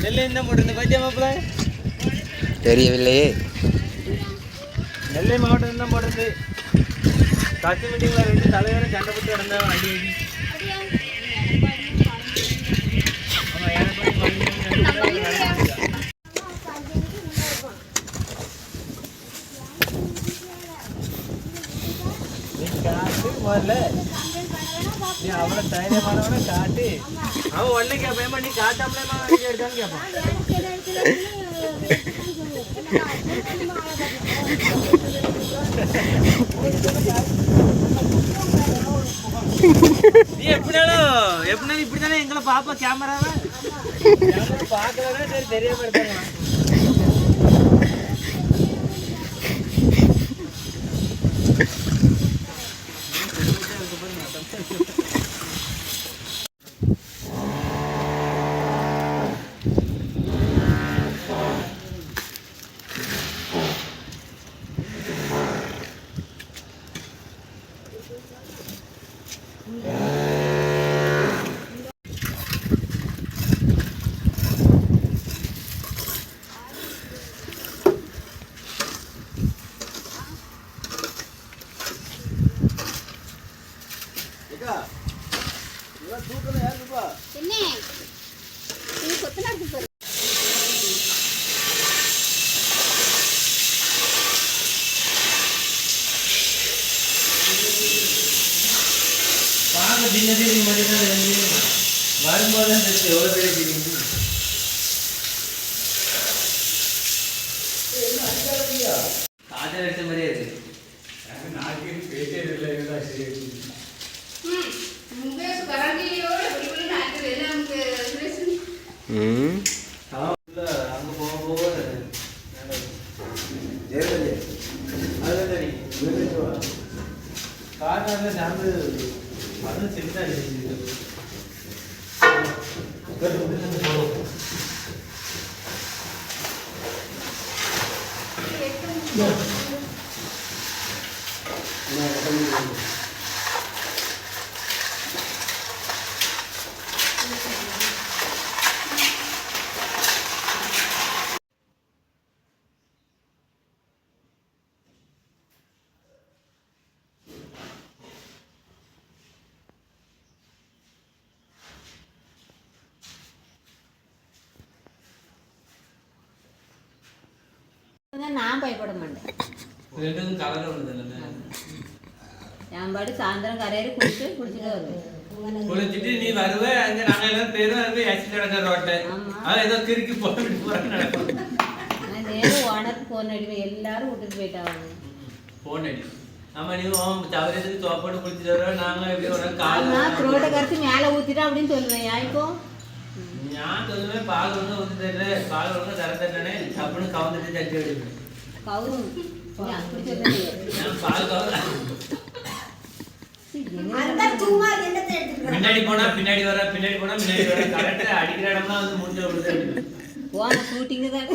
நெல்லை என்ன போட்டிருந்த பத்தியா மாப்பிள்ள? தெரியவில்லையே. நெல்லை மாவட்டம் தான் போடுறது. கட்சி மீட்டிங்கில் 2 தலைவரும் சண்டை போட்டு கிடந்தாங்க அடி அடி. ஆமாம், முதல்ல நீ அவ்வளோ தைரியமானவன காட்டு. அவன் ஒன்றை கேட்பேன், நீ காட்டாமலே எடுத்தான்னு கேட்பான். நீ எப்படினாலும் இப்படித்தானே எங்களை பாப்பா கேமராவை பார்க்கலன்னா சரி தெரியாம இருக்காங்க. வரும்போது எவ்வளோ பேர் காதல் அடித்த மாதிரியே இருக்கு. அங்கே போக போக காரணம் சார்ந்து அது சின்ன நான் பயப்பட மாட்டேன். என் பாடு சாயந்தரம் கரையேறி குடிச்சிட்டு வருவேன். குளிச்சுட்டு நீ வருவே, அங்க நாங்க எல்லாம் பேரும் ரோட்டை ஏதோ கிறுக்கி போட்டு நேரம் ஓனருக்கு போன் அடிவேன். எல்லாரும் விட்டுட்டு போயிட்டாங்க. போன் அடி. ஆமா, நீ தவறதுக்கு தோப்பாடு குளிச்சுட்டு வர, நாங்க எப்படி ரோட்டை கரைச்சி மேலே ஊத்திட்டா அப்படின்னு சொல்லுவேன். யாருக்கோ நான் சொல்லுவேன், பால் ஒழுங்கா ஊற்றி தர்றேன், பால் ஒழுங்கா தர தரனே அப்படின்னு கவுந்துட்டு தட்டி எடுப்பேன். கவுரும் அப்படி சொல்லுங்க. பால் கவுர பின்னாடி போனா பின்னாடி வர, பின்னாடி போனா முன்னாடி வர, கரெக்டா அடிக்கிற இடம்லாம் வந்து முடிஞ்ச விடுது. போன ஷூட்டிங்கு தான்